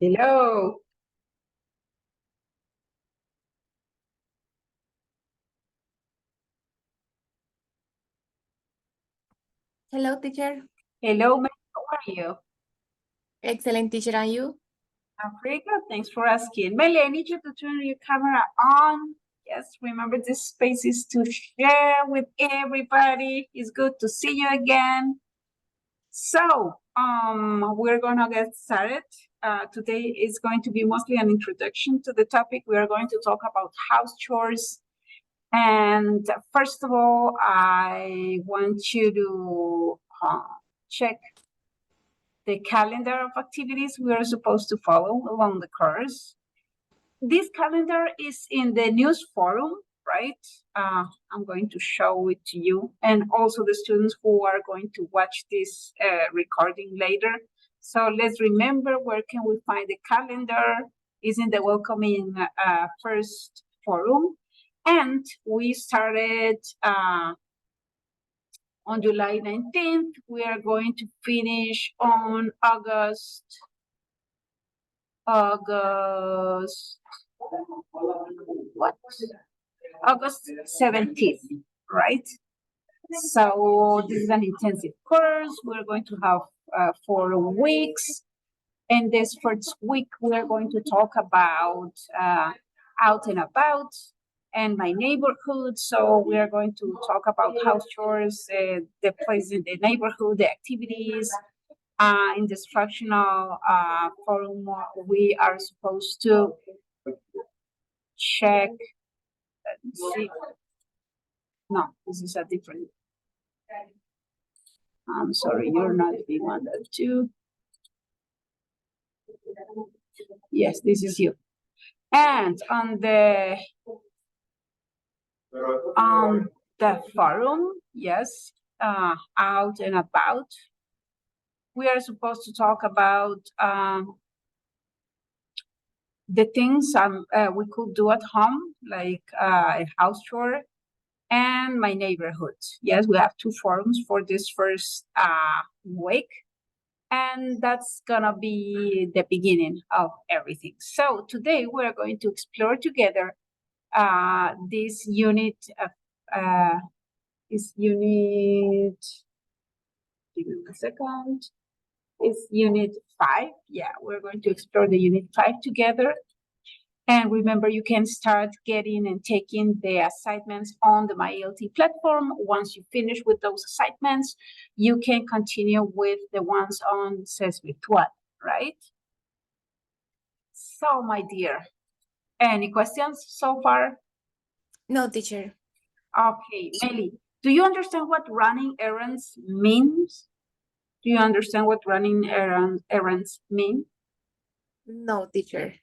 Hello. Hello, teacher. Hello, Mary. How are you? Excellent, teacher. And you? I'm pretty good. Thanks for asking. Melly, I need you to turn your camera on. Yes, remember this space is to share with everybody. It's good to see you again. So, we're gonna get started. Today is going to be mostly an introduction to the topic. We are going to talk about house chores. And first of all, I want you to check the calendar of activities we are supposed to follow along the course. This calendar is in the news forum, right? I'm going to show it to you and also the students who are going to watch this recording later. So let's remember, where can we find the calendar? Is in the welcoming first forum. And we started on July 19th. We are going to finish on August what? August 17th, right? So this is an intensive course. We're going to have 4 weeks. And this first week, we're going to talk about out and about and my neighborhood. So we are going to talk about house chores, the place in the neighborhood, the activities. In the instructional forum, we are supposed to check. See. No, this is a different. I'm sorry, you're not the one that too. Yes, this is you. And on the forum, yes, out and about, we are supposed to talk about the things we could do at home, like a house chore and my neighborhood. Yes, we have 2 forums for this first week. And that's gonna be the beginning of everything. So today we're going to explore together this unit of give me a second. It's unit 5. Yeah, we're going to explore the unit 5 together. And remember, you can start getting and taking the assignments on the MyLT platform. Once you finish with those assignments, you can continue with the ones on CES Virtual, right? So, my dear, any questions so far? No, teacher. Okay, Melly, do you understand what running errands means? Do you understand what running errands mean? No, teacher.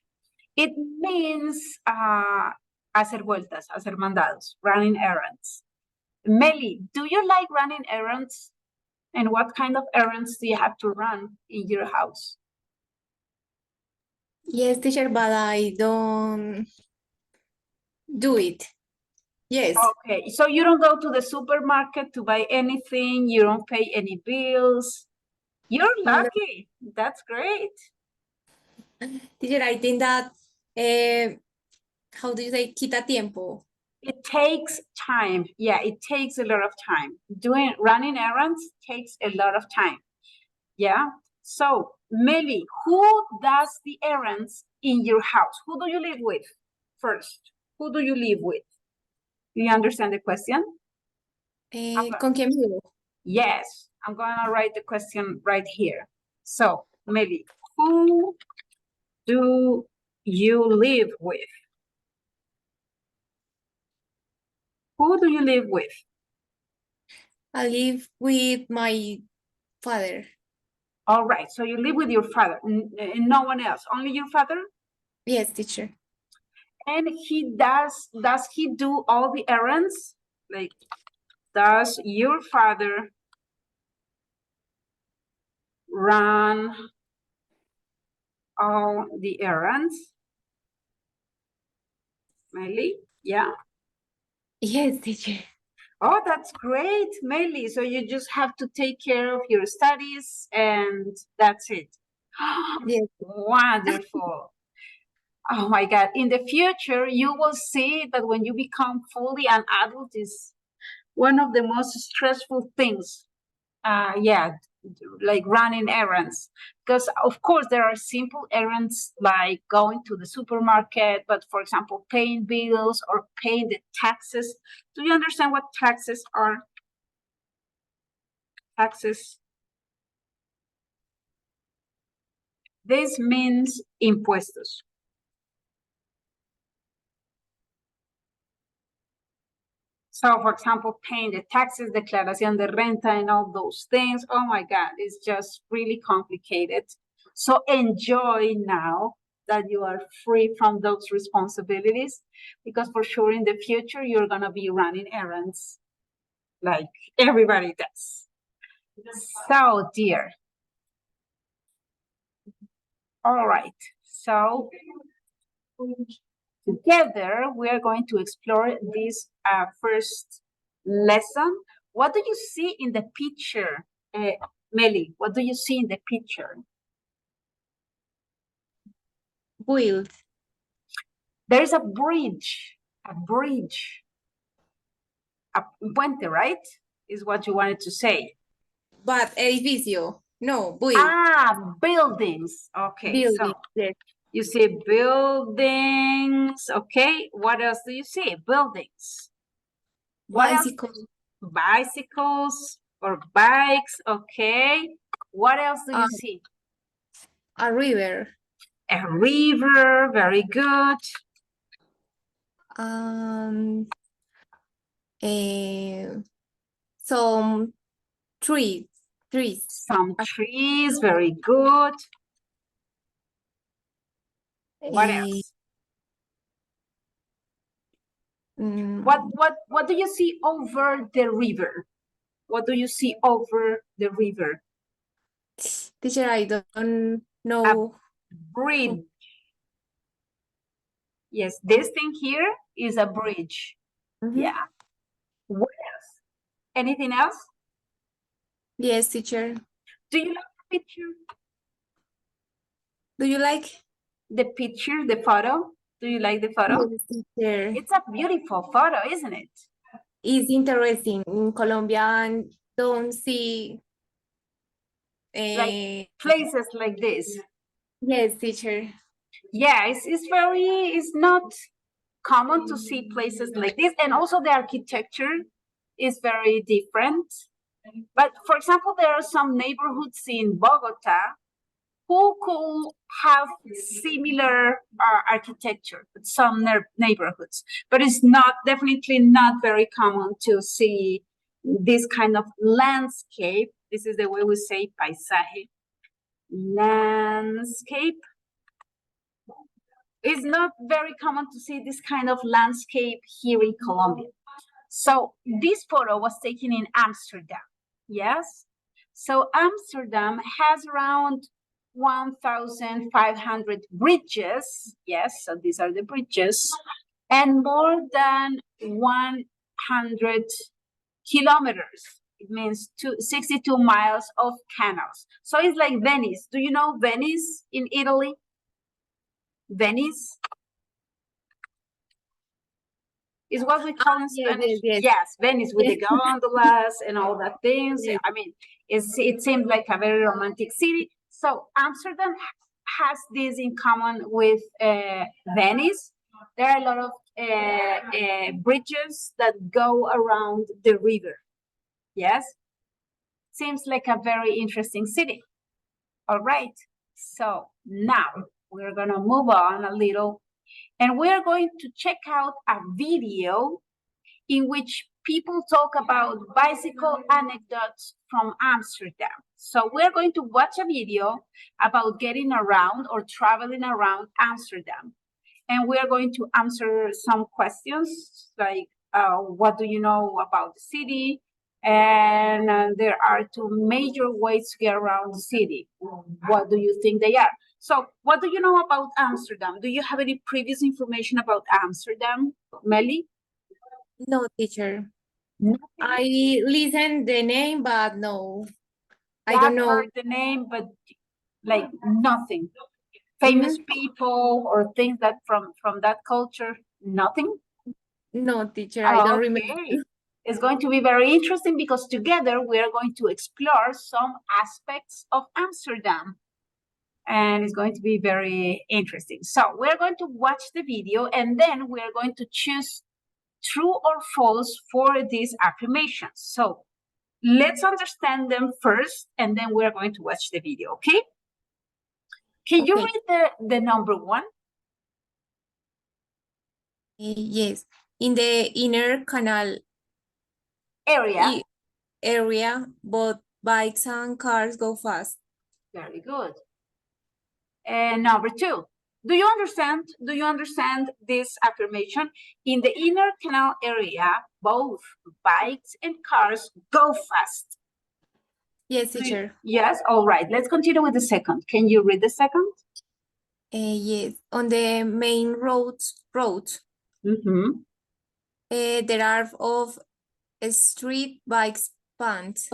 It means hacer vueltas, hacer mandados, running errands. Melly, do you like running errands? And what kind of errands do you have to run in your house? Yes, teacher, but I don't do it. Yes. Okay, so you don't go to the supermarket to buy anything, you don't pay any bills. You're lucky. No. That's great. Teacher, I think that, how do you say, quita tiempo? It takes time. Yeah, it takes a lot of time. Running errands takes a lot of time. Yeah. So, Melly, who does the errands in your house? Who do you live with first? Who do you live with? Do you understand the question? ¿Con quién vivo? Yes, I'm gonna write the question right here. So, Melly, who do you live with? Who do you live with? I live with my father. All right, so you live with your father, and no one else, only your father? Yes, teacher. And does he do all the errands? Like, does your father run all the errands? Melly, yeah? Yes, teacher. Oh, that's great, Melly. So you just have to take care of your studies and that's it. Yes. Wonderful. Oh my God. In the future, you will see that when you become fully an adult is one of the most stressful things. Yeah, like running errands. Because of course there are simple errands like going to the supermarket, but for example, paying bills or paying the taxes. Do you understand what taxes are? Taxes. This means impuestos. So, for example, paying the taxes, declaración de renta, and all those things. Oh my God, it's just really complicated. So enjoy now that you are free from those responsibilities, because for sure in the future you're gonna be running errands like everybody does. So, dear. All right. So together, we are going to explore this first lesson. What do you see in the picture, Meli? What do you see in the picture? Build. There is a bridge, a puente, right? Is what you wanted to say. But edificio. No, build. Ah, buildings. Okay, so Building. Yes. you see buildings. Okay, what else do you see? Buildings. What else? Bicycle. Bicycles or bikes. Okay. What else do you see? A river. A river. Very good. Some trees. Some trees. Very good. What else? What do you see over the river? What do you see over the river? Teacher, I don't A know. bridge. Yes, this thing here is a bridge. Yeah. What else? Anything else? Yes, teacher. Do you like the picture? Do you like? The picture, the photo? Do you like the photo? Yes, teacher. It's a beautiful photo, isn't it? It's interesting. In Colombia, and don't see. Like places like this. Yes, teacher. Yeah, it's not common to see places like this. And also the architecture is very different. But for example, there are some neighborhoods in Bogota who could have similar architecture, some neighborhoods, but it's definitely not very common to see this kind of landscape. This is the way we say paisaje. Landscape. It's not very common to see this kind of landscape here in Colombia. So this photo was taken in Amsterdam. Yes. So Amsterdam has around 1,500 bridges. Yes, so these are the bridges, and more than 100 kilometers. It means 62 miles of canals. So it's like Venice. Do you know Venice in Italy? Venice is what we call in Spanish. Yes, Venice with the gondolas and all that things. Yes. I mean, it seemed like a very romantic city. So Amsterdam has this in common with Venice. There are a lot of bridges that go around the river. Yes, seems like a very interesting city. All right, so now we're gonna move on a little, and we're going to check out a video in which people talk about bicycle anecdotes from Amsterdam. So we're going to watch a video about getting around or traveling around Amsterdam. And we're going to answer some questions like, what do you know about the city? And there are two major ways to get around the city. What do you think they are? So what do you know about Amsterdam? Do you have any previous information about Amsterdam, Melly? No, teacher. Nothing? I listen the name, but no, I You don't have know. heard the name, but Like nothing. Famous people or things that from that culture, nothing. No, teacher, I don't remember. Okay. It's going to be very interesting because together we are going to explore some aspects of Amsterdam. And it's going to be very interesting. So we're going to watch the video and then we're going to choose true or false for these affirmations. So let's understand them first and then we're going to watch the video, okay? Can you Okay. read the number one? Yes, in the inner canal Area. area, both bikes and cars go fast. Very good. And number two, do you understand? Do you understand this affirmation? In the inner canal area, both bikes and cars go fast. Yes, teacher. Yes, all right. Let's continue with the second. Can you read the second? Yes, on the main road, Mm-hmm. there are of street bikes paths.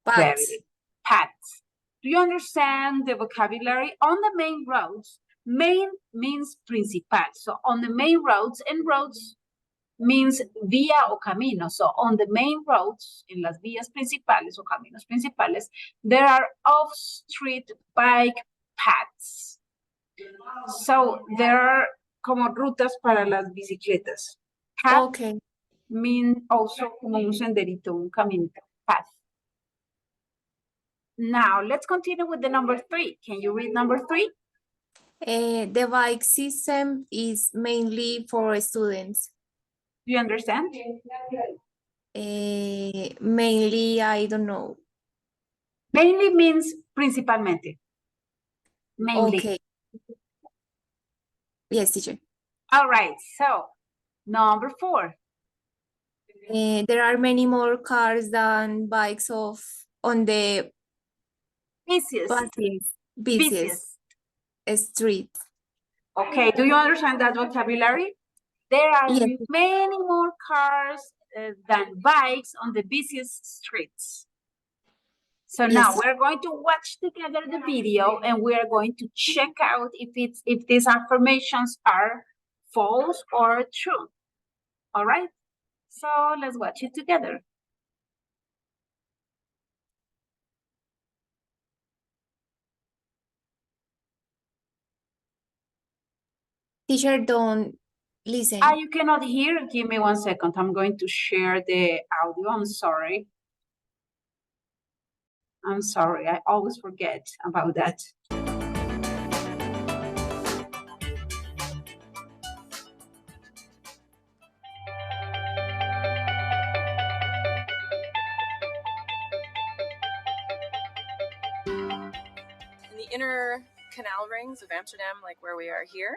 Very paths. Do you understand the vocabulary? On the main roads, main means principal. So on the main roads, and roads means vía o camino. So on the main roads, en las vías principales o caminos principales, there are off-street bike paths. So there are como rutas para las bicicletas. Path Okay. mean also como un senderito, un caminito, path. Now, let's continue with the number three. Can you read number three? The bike system is mainly for students. Do you understand? Mainly, I don't know. Mainly means principalmente. Mainly. Okay. Yes, teacher. All right, so number four. There are many more cars than bikes on the busiest street. Okay, do you understand that vocabulary? There are Yes. many more cars than bikes on the busiest streets. So now Yes. we're going to watch together the video and we are going to check out if these affirmations are false or true. All right, so let's watch it together. Teacher, don't listen. You cannot hear? Give me 1 second. I'm going to share the audio. I'm sorry. I'm sorry. I always forget about that. In the inner canal rings of Amsterdam, like where we are here,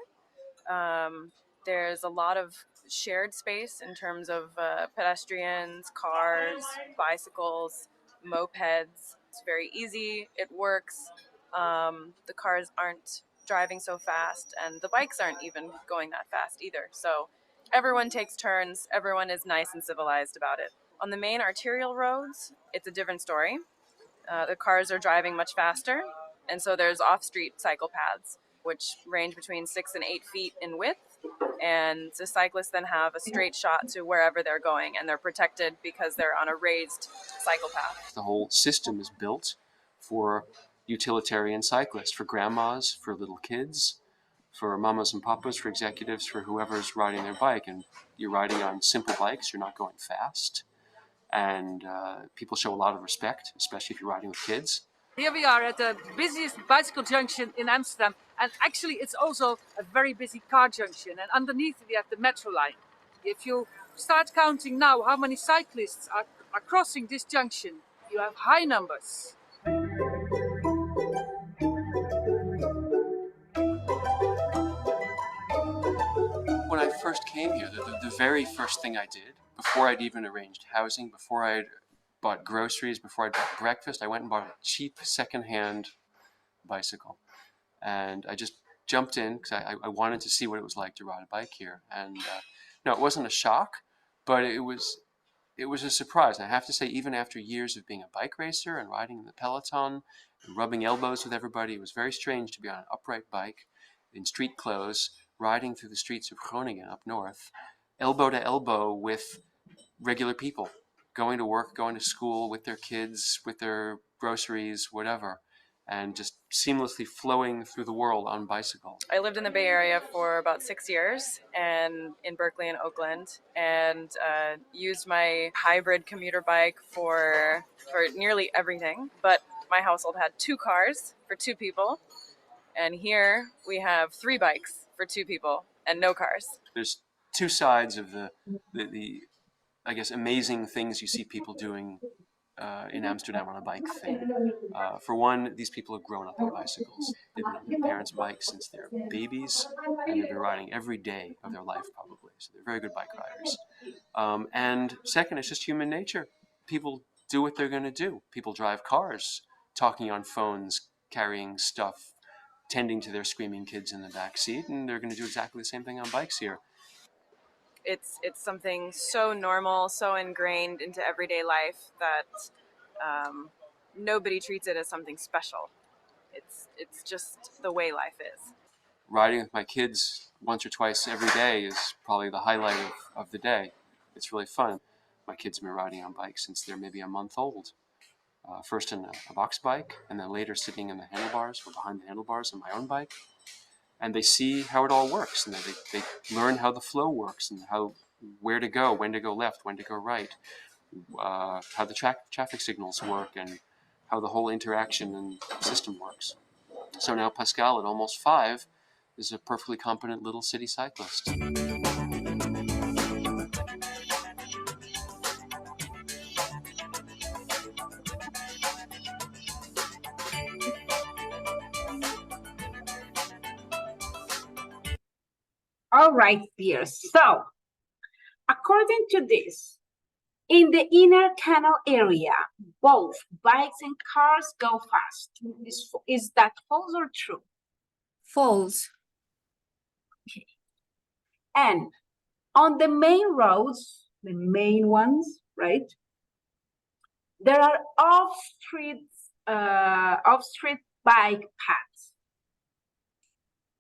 there's a lot of shared space in terms of pedestrians, cars, bicycles, mopeds. It's very easy. It works. The cars aren't driving so fast, and the bikes aren't even going that fast either. So everyone takes turns. Everyone is nice and civilized about it. On the main arterial roads, it's a different story. The cars are driving much faster, and so there's off-street cycle paths, which range between 6 and 8 feet in width, and the cyclists then have a straight shot to wherever they're going, and they're protected because they're on a raised cycle path. The whole system is built for utilitarian cyclists, for grandmas, for little kids, for mamas and papas, for executives, for whoever's riding their bike. And you're riding on simple bikes, you're not going fast. And people show a lot of respect, especially if you're riding with kids. Here we are at the busiest bicycle junction in Amsterdam, and actually it's also a very busy car junction, and underneath we have the metro line. If you start counting now how many cyclists are crossing this junction, you have high numbers. When I first came here, the very first thing I did, before I'd even arranged housing, before I'd bought groceries, before I'd bought breakfast, I went and bought a cheap secondhand bicycle. And I just jumped in because I wanted to see what it was like to ride a bike here. And no, it wasn't a shock, but it was it was a surprise. I have to say, even after years of being a bike racer and riding in the peloton and rubbing elbows with everybody, it was very strange to be on an upright bike in street clothes, riding through the streets of Groningen up north, elbow to elbow with regular people, going to work, going to school with their kids, with their groceries, whatever, and just seamlessly flowing through the world on bicycles. I lived in the Bay Area for about 6 years, and in Berkeley and Oakland, and used my hybrid commuter bike for nearly everything. But my household had 2 cars for 2 people, and here we have 3 bikes for 2 people and no cars. There's 2 sides of the I guess amazing things you see people doing in Amsterdam on a bike thing. For one, these people have grown up on bicycles. They've been on their parents' bikes since they're babies, and they've been riding every day of their life probably. So they're very good bike riders. And second, it's just human nature. People do what they're going to do. People drive cars, talking on phones, carrying stuff, tending to their screaming kids in the back seat, and they're going to do exactly the same thing on bikes here. It's something so normal, so ingrained into everyday life that nobody treats it as something special. It's just the way life is. Riding with my kids once or twice every day is probably the highlight of the day. It's really fun. My kids have been riding on bikes since they're maybe a month old. First in a box bike, and then later sitting in the handlebars or behind the handlebars on my own bike. And they see how it all works, and they learn how the flow works, and where to go, when to go left, when to go right, how the traffic signals work, and how the whole interaction and system works. So now Pascal, at almost 5, is a perfectly competent little city cyclist. All right, dears. So, according to this, in the inner canal area, both bikes and cars go fast. Is that false or true? False. And on the main roads, the main ones, right? There are off-street bike paths.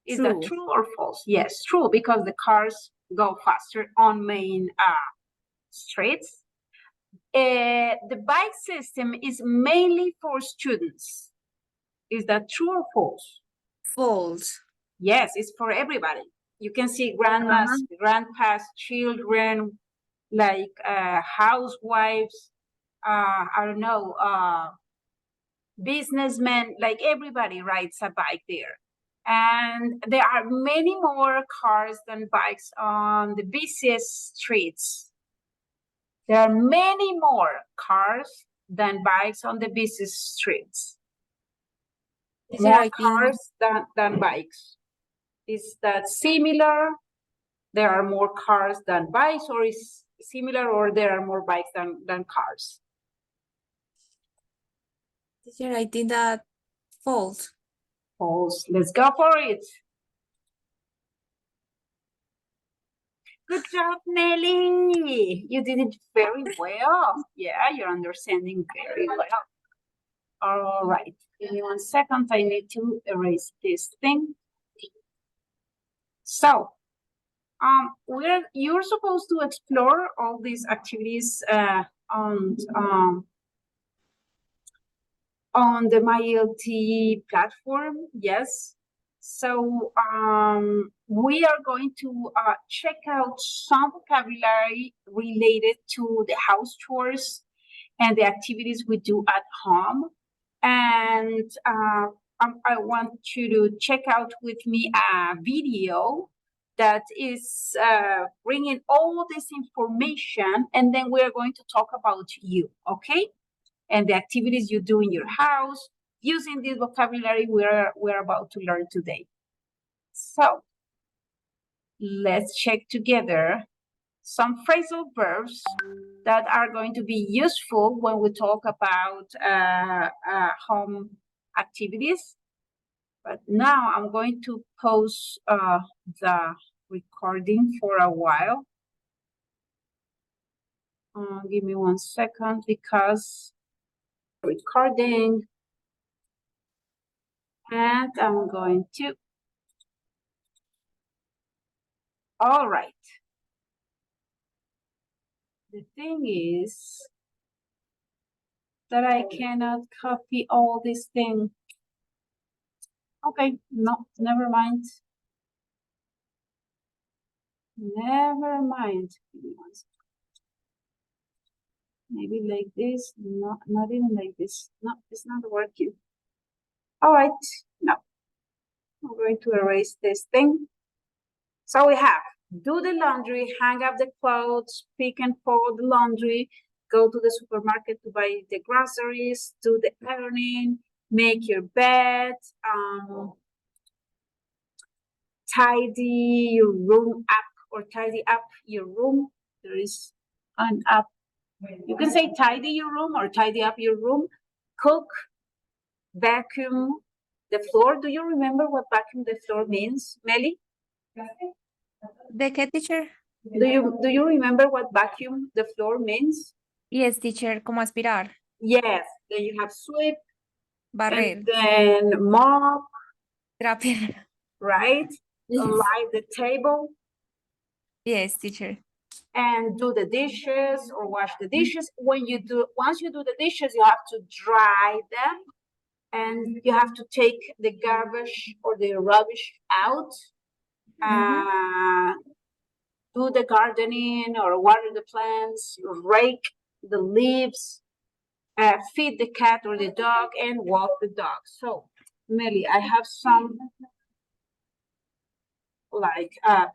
Is that True. true or false? Yes, true, because the cars go faster on main streets. The bike system is mainly for students. Is that true or false? False. Yes, it's for everybody. You can see grandmas, grandpas, children, like housewives, I don't know, businessmen, like everybody rides a bike there. And there are many more cars than bikes on the busiest streets. There are many more cars than bikes on the busiest streets. Teacher, More I think cars than bikes. Is that similar? There are more cars than bikes, or is similar, or there are more bikes than cars? Teacher, I think that false. False. Let's go for it. Good job, Nelly. You did it very well. Yeah, you're understanding very well. All right. Give me 1 second. I need to erase this thing. So, you're supposed to explore all these activities on the MyLT platform. Yes. So we are going to check out some vocabulary related to the house chores and the activities we do at home. And I want you to check out with me a video that is bringing all this information, and then we're going to talk about you, okay? And the activities you do in your house using this vocabulary we're about to learn today. So let's check together some phrasal verbs that are going to be useful when we talk about home activities. But now I'm going to pause the recording for a while. Give me 1 second because recording. And I'm going to. All right. The thing is that I cannot copy all this thing. Okay, no, never mind. Never mind. Give me 1 second. Maybe like this. No, not even like this. No, it's not working. All right, no. I'm going to erase this thing. So we have do the laundry, hang up the clothes, pick and fold the laundry, go to the supermarket to buy the groceries, do the ironing, make your bed, tidy your room up or tidy up your room. There is an up. You can say tidy your room or tidy up your room. Cook, vacuum the floor. Do you remember what vacuum the floor means, Melly? ¿De qué, teacher? Do you remember what vacuum the floor means? Yes, teacher, como aspirar, Yes. Then you have sweep barrer, and then mop, trapear. right? Yes. Light the table Yes, teacher. and do the dishes or wash the dishes. Once you do the dishes, you have to dry them and you have to take the garbage or the rubbish out. Do the gardening or water the plants, rake the leaves, feed the cat or the dog, and walk the dog. So, Melly, I have some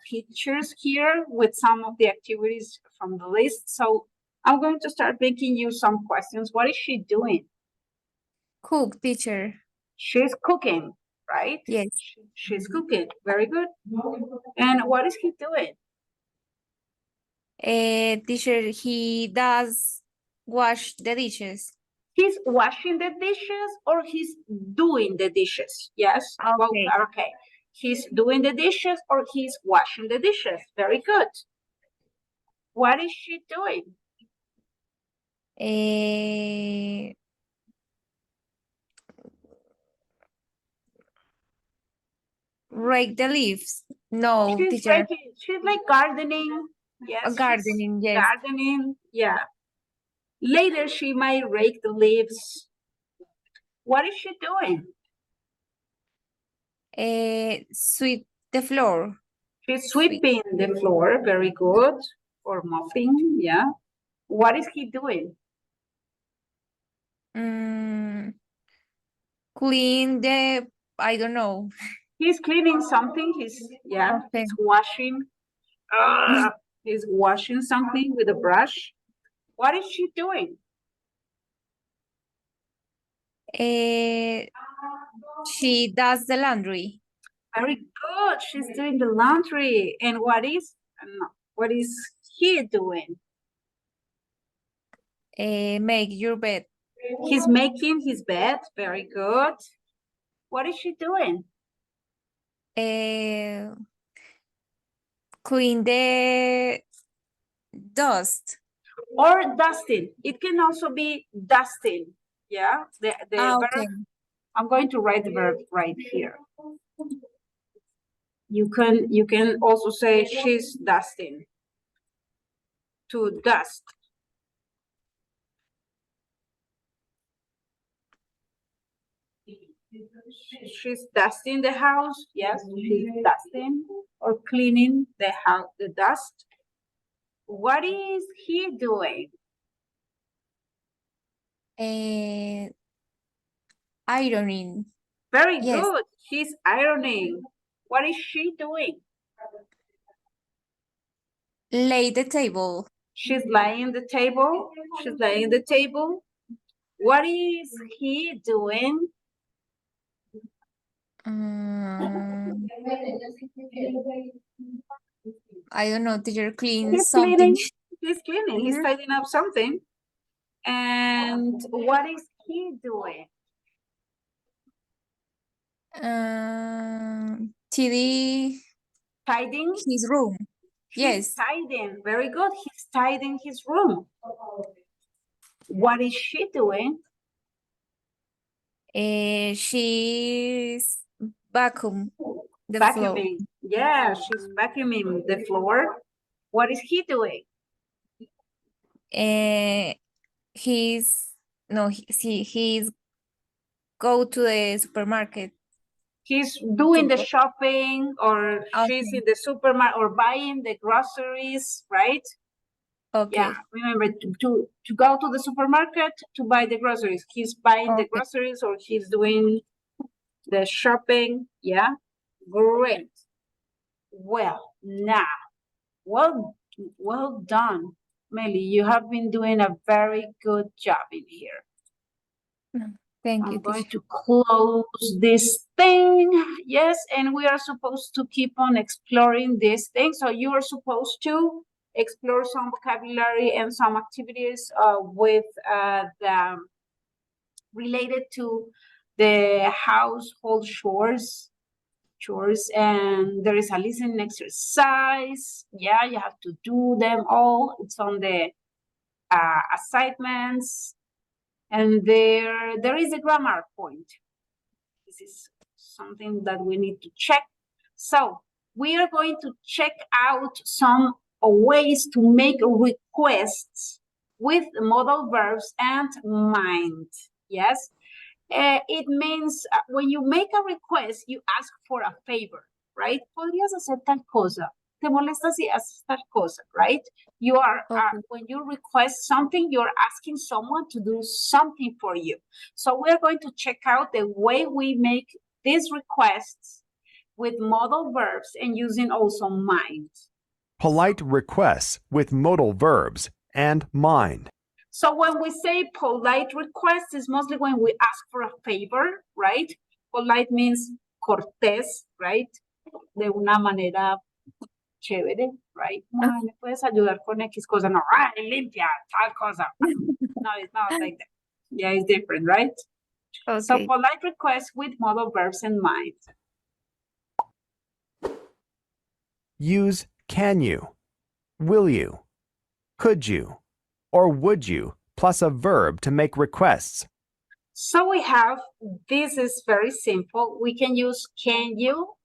pictures here with some of the activities from the list. So I'm going to start making you some questions. What is she doing? Cook, teacher. She's cooking, right? Yes. She's cooking. Very good. And what is he doing? Teacher, he does wash the dishes. He's washing the dishes or he's doing the dishes? Yes. Well, Okay. okay. He's doing the dishes or he's washing the dishes. Very good. What is she doing? Rake the leaves. No, She's teacher. raking, she's like gardening. Yes, she's Gardening, yes. gardening. Yeah. Later she might rake the leaves. What is she doing? Sweep the floor. She's sweeping the floor. Very good. Or mopping. Yeah. What is he doing? Clean the, I don't know. He's cleaning something. Okay. He's washing. He's washing something with a brush. What is she doing? She does the laundry. Very good. She's doing the laundry. And what is he doing? Make your bed. He's making his bed. Very good. What is she doing? Clean the dust. Or dusting. It can also be dusting. Yeah. The verb. Okay. I'm going to write the verb right here. You can also say she's dusting. To dust. She's dusting the house. Yes, she's dusting or cleaning the house, the dust. What is he doing? Ironing. Very Yes. good. He's ironing. What is she doing? Lay the table. She's laying the table. She's laying the table. What is he doing? I don't know, teacher, clean He's something. cleaning. He's cleaning. He's tidying up something. And what is he doing? TV. Tidying. His room. He's Yes. tidying. Very good. He's tidying his room. What is she doing? She's vacuum the floor. Vacuuming. Yeah, she's vacuuming the floor. What is he doing? He's go to the supermarket. He's doing the Super- shopping, or she's Okay. in the supermarket, or buying the groceries, right? Okay. Yeah, remember to go to the supermarket to buy the groceries. He's buying the Okay. groceries, or he's doing the shopping. Yeah, great. Well, now, well done, Melly. You have been doing a very good job in here. Thank you, I'm going teacher. to close this thing. Yes, and we are supposed to keep on exploring this thing. So you are supposed to explore some vocabulary and some activities with the related to the household chores, and there is a listening exercise. Yeah, you have to do them all. It's on the assignments. And there is a grammar point. This is something that we need to check. So we are going to check out some ways to make requests with modal verbs and mind. Yes. It means when you make a request, you ask for a favor, right? Podrías hacer tal cosa. Te molesta si haces tal cosa, right? You are, Okay. when you request something, you're asking someone to do something for you. So we're going to check out the way we make these requests with modal verbs and using also mind. Polite requests with modal verbs and mind. So when we say polite request, is mostly when we ask for a favor, right? Polite means cortés, right? De una manera chévere, right? Ay, ¿me puedes ayudar con X cosa? No, ay, limpia, tal cosa. No, it's not like that. Yeah, it's different, right? So Okay. polite request with modal verbs in mind. Use can you, will you, could you, or would you plus a verb to make requests. So we have, this is very simple. We can use can you.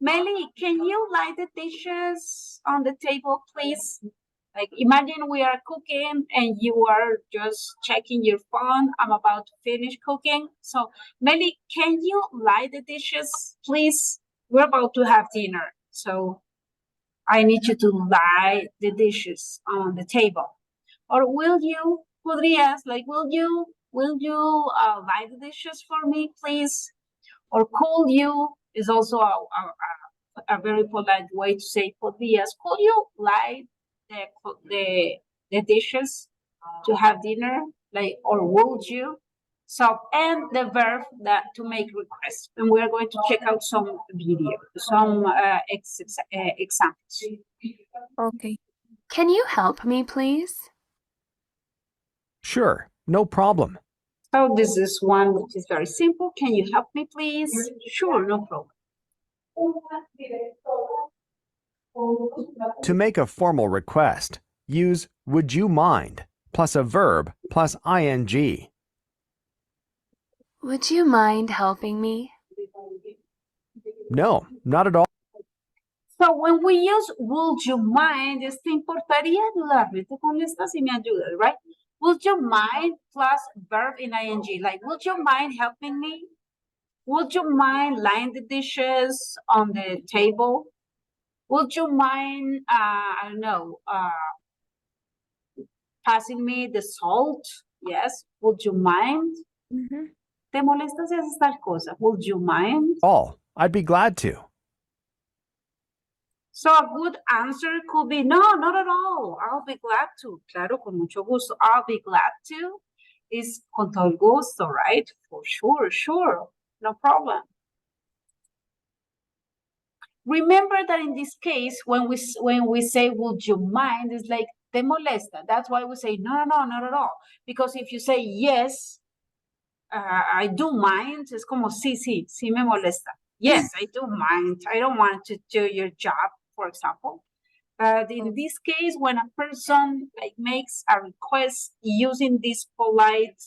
Melly, can you light the dishes on the table, please? Like, imagine we are cooking and you are just checking your phone. I'm about to finish cooking. So, Melly, can you light the dishes, please? We're about to have dinner. So, I need you to light the dishes on the table. Or will you, podrías, like, will you light the dishes for me, please? Or could you is also a very polite way to say podrías. Could you light the dishes to have dinner? Like, or would you? So, and the verb that to make requests. And we're going to check out some video, some examples. Okay. Can you help me, please? Sure, no problem. So this is one which is very simple. Can you help me, please? Sure, no problem. To make a formal request, use would you mind plus a verb plus ing. Would you mind helping me? No, not at all. So when we use would you mind, ¿te importaría ayudarme? ¿Te molesta si me ayudas, right? Would you mind plus verb in ing, like would you mind helping me? Would you mind laying the dishes on the table? Would you mind, I don't know, passing me the salt? Yes. Would you mind? Mhm. ¿Te molesta si haces tal cosa? Would you mind? All. I'd be glad to. So a good answer could be, no, not at all. I'll be glad to. Claro, con mucho gusto. I'll be glad to is con todo el gusto, right? For sure, sure. No problem. Remember that in this case, when we say, would you mind, it's like, te molesta. That's why we say, no, not at all. Because if you say, yes, I do mind, es como, sí me molesta. Yes, I do mind. I don't want to do your job, for example. In this case, when a person like makes a request using this polite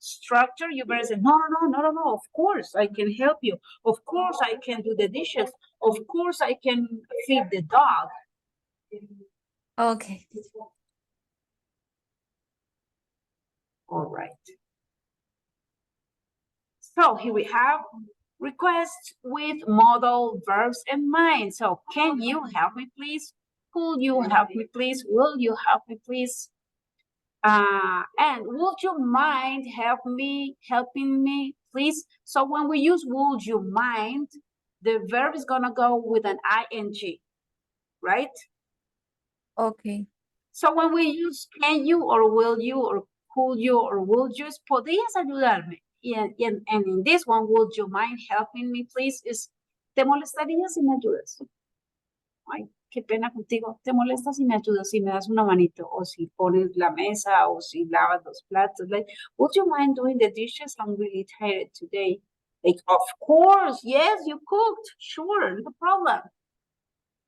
structure, you better say, no, of course I can help you. Of course I can do the dishes. Of course I can feed the dog. Okay. All right. So here we have requests with modal verbs in mind. So can you help me please? Could you help me please? Will you help me please? And would you mind helping me please? So when we use would you mind, the verb is gonna go with an ing, right? Okay. So when we use can you or will you or could you or would you, podrías ayudarme. And in this one, would you mind helping me please, is ¿te molestaría si me ayudas? Ay, qué pena contigo. ¿Te molesta si me ayudas, si me das una manito? O si pones la mesa, o si lavas los platos. Like, would you mind doing the dishes? I'm really tired today. Like, of course, yes, you cooked. Sure, no problem.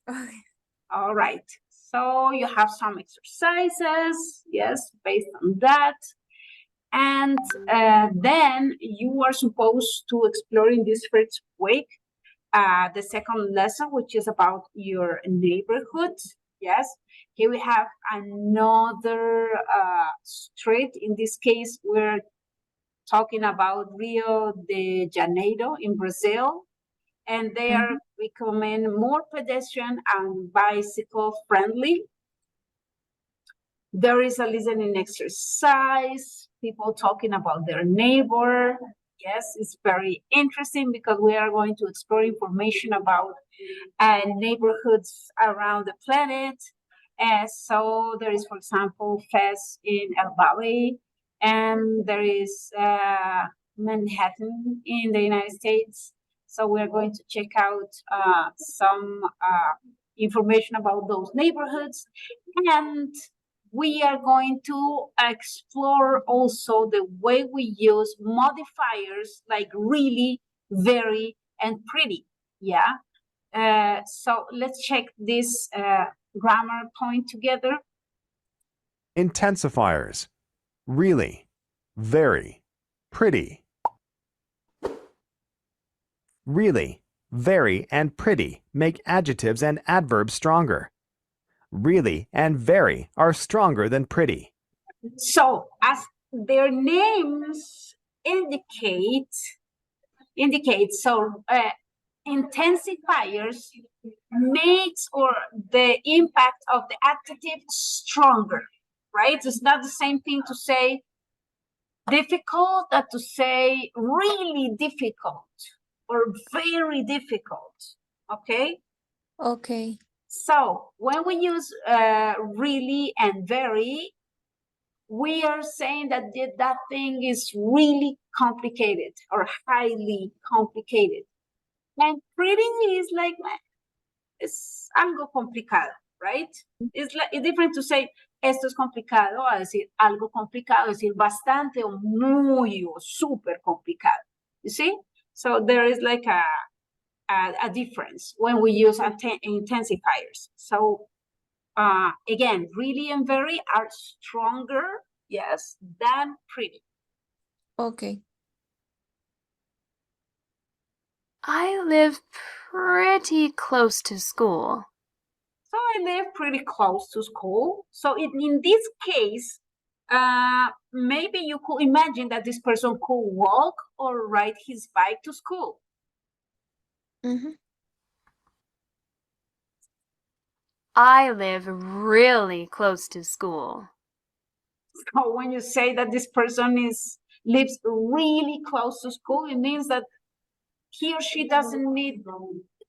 Okay. All right. So you have some exercises, yes, based on that. And then you are supposed to explore in this first week the second lesson, which is about your neighborhood. Yes, here we have another street. In this case, we're talking about Rio de Janeiro in Brazil, and they are becoming more pedestrian and bicycle friendly. There is a listening exercise, people talking about their neighbor. Yes, it's very interesting because we are going to explore information about neighborhoods around the planet. So there is, for example, Fez in El Valle, and there is Manhattan in the United States. So we're going to check out some information about those neighborhoods, and we are going to explore also the way we use modifiers like really, very, and pretty. Yeah. So let's check this grammar point together. Intensifiers. Really. Very. Pretty. Really, very, and pretty make adjectives and adverbs stronger. Really and very are stronger than pretty. So as their names indicate, so intensifiers makes or the impact of the adjective stronger, right? It's not the same thing to say difficult that to say really difficult or very difficult, okay? Okay. So when we use really and very, we are saying that that thing is really complicated or highly complicated. And pretty is like, es algo complicado, right? It's different to say, esto es complicado, a decir algo complicado, decir bastante o muy o súper complicado. You see? So there is like a difference when we use intensifiers. So again, really and very are stronger, yes, than pretty. Okay. I live pretty close to school. So I live pretty close to school. So in this case, maybe you could imagine that this person could walk or ride his bike to school. I live really close to school. So when you say that this person lives really close to school, it means that he or she doesn't need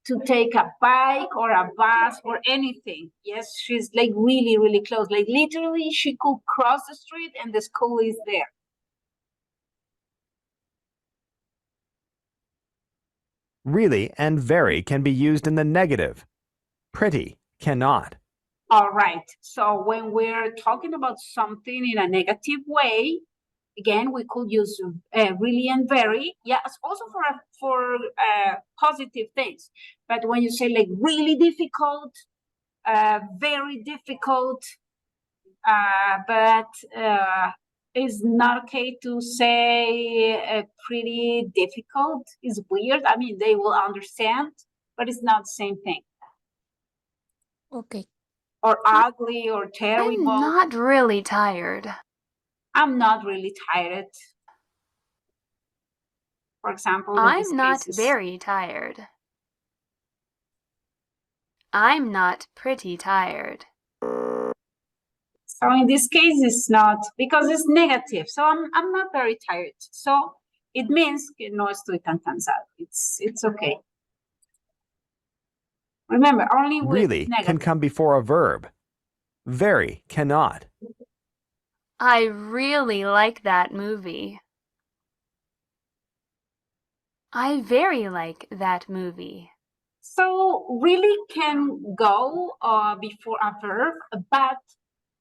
to take a bike or a bus or anything. Yes, she's like really, really close. Like literally, she could cross the street and the school is there. Really and very can be used in the negative. Pretty cannot. All right. So when we're talking about something in a negative way, again, we could use really and very. Yes, also for positive things. But when you say like really difficult, very difficult, but it's not okay to say pretty difficult. It's weird. I mean, they will understand, but it's not the same thing. Okay. Or ugly or terrible. I'm not really tired. I'm not really tired. For example, in these I'm not cases. very tired. I'm not pretty tired. So in this case, it's not, because it's negative. So I'm not very tired. So it means que no estoy tan cansado. It's okay. Remember, only with Really can negative. come before a verb. Very cannot. I really like that movie. I very like that movie. So really can go before a verb, but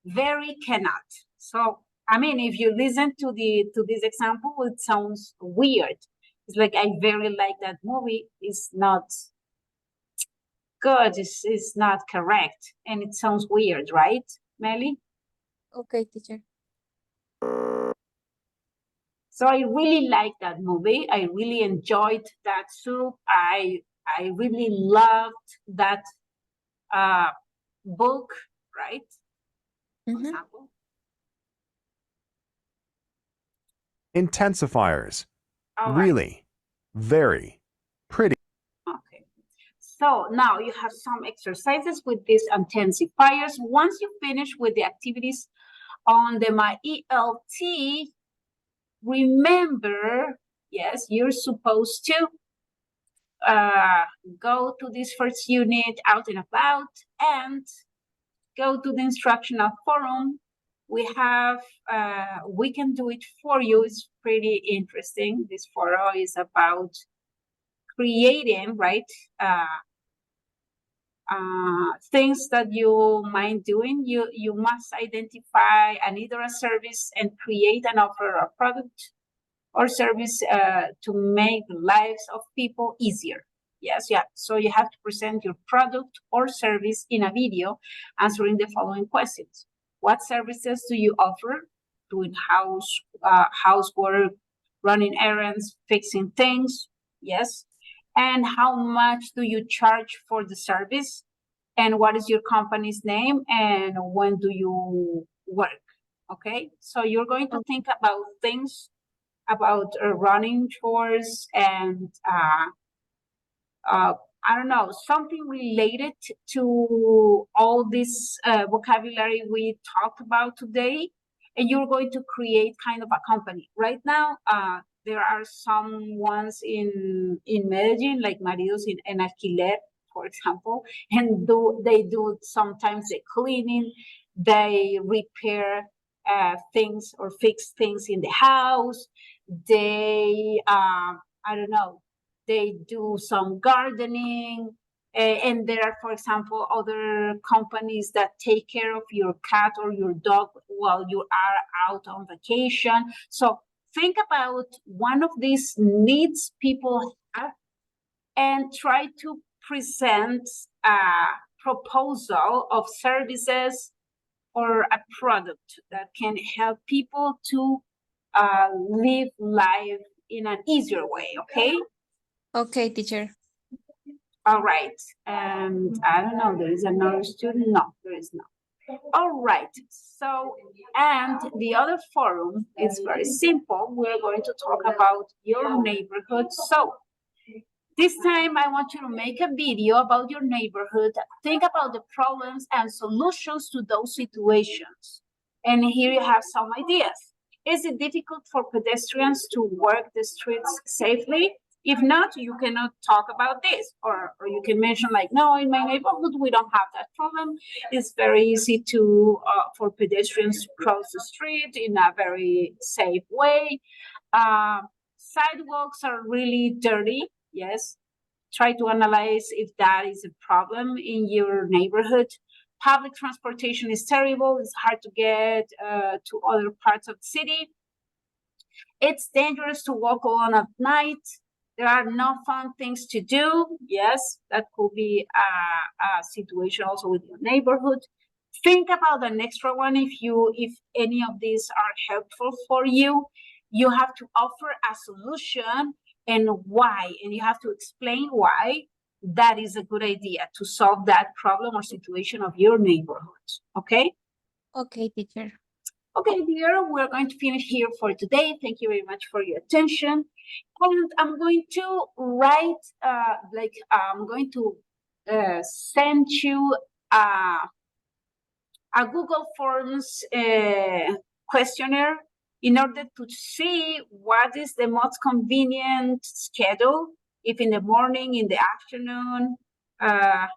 very cannot. So I mean, if you listen to this example, it sounds weird. It's like I very like that movie. It's not good. It's not correct, and it sounds weird, right, Melly? Okay, teacher. So I really like that movie. I really enjoyed that soup. I really loved that book, right? For Mhm. example. Intensifiers. All right. Really. Very. Pretty. Okay. So now you have some exercises with these intensifiers. Once you finish with the activities on the My ELT, remember, yes, you're supposed to go to this first unit out and about and go to the instructional forum. We have, we can do it for you. It's pretty interesting. This forum is about creating, right? Things that you mind doing. You must identify either a service and create and offer a product or service to make the lives of people easier. Yes, yeah. So you have to present your product or service in a video answering the following questions. What services do you offer? Doing housework, running errands, fixing things. Yes. And how much do you charge for the service? And what is your company's name? And when do you work? Okay. So you're going to think about things about running chores and I don't know, something related to all this vocabulary we talked about today. And you're going to create kind of a company. Right now, there are some ones in Medellin, like Maridos en Alquiler, for example, and they do sometimes the cleaning, they repair things or fix things in the house. They, I don't know, they do some gardening. And there are, for example, other companies that take care of your cat or your dog while you are out on vacation. So think about one of these needs people have and try to present a proposal of services or a product that can help people to live life in an easier way, okay? Okay, teacher. All right. And I don't know, there is another student? No, there is not. All right. So, and the other forum is very simple. We're going to talk about your neighborhood. So, this time I want you to make a video about your neighborhood. Think about the problems and solutions to those situations. And here you have some ideas. Is it difficult for pedestrians to walk the streets safely? If not, you cannot talk about this. Or you can mention like, no, in my neighborhood, we don't have that problem. It's very easy to for pedestrians to cross the street in a very safe way. Sidewalks are really dirty. Yes. Try to analyze if that is a problem in your neighborhood. Public transportation is terrible. It's hard to get to other parts of the city. It's dangerous to walk alone at night. there are no fun things to do. Yes, that could be a situation also with your neighborhood. Think about an extra one if any of these are helpful for you. You have to offer a solution and why, and you have to explain why that is a good idea to solve that problem or situation of your neighborhood. Okay? Okay, teacher. Okay, dear, we're going to finish here for today. Thank you very much for your attention. And I'm going to write, I'm going to send you a Google Forms questionnaire in order to see what is the most convenient schedule, if in the morning, in the afternoon, to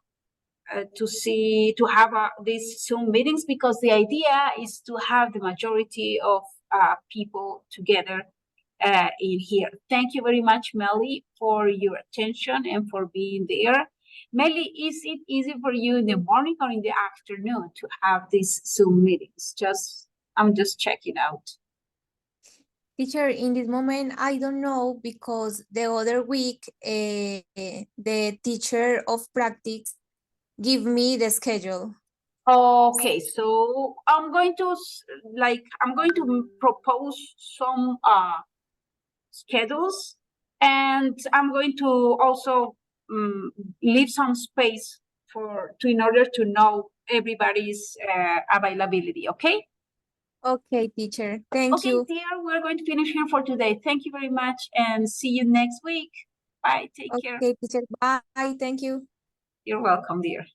have these Zoom meetings, because the idea is to have the majority of people together in here. Thank you very much, Melly, for your attention and for being there. Melly, is it easy for you in the morning or in the afternoon to have these Zoom meetings? I'm just checking out. Teacher, in this moment, I don't know because the other week, the teacher of practice give me the schedule. Okay, so I'm going to propose some schedules, and I'm going to also leave some space in order to know everybody's availability. Okay. Okay, teacher. Thank you. Okay, dear, we're going to finish here for today. Thank you very much, and see you next week. Bye. Take care. Okay, teacher. Bye. Thank you. You're welcome, dear.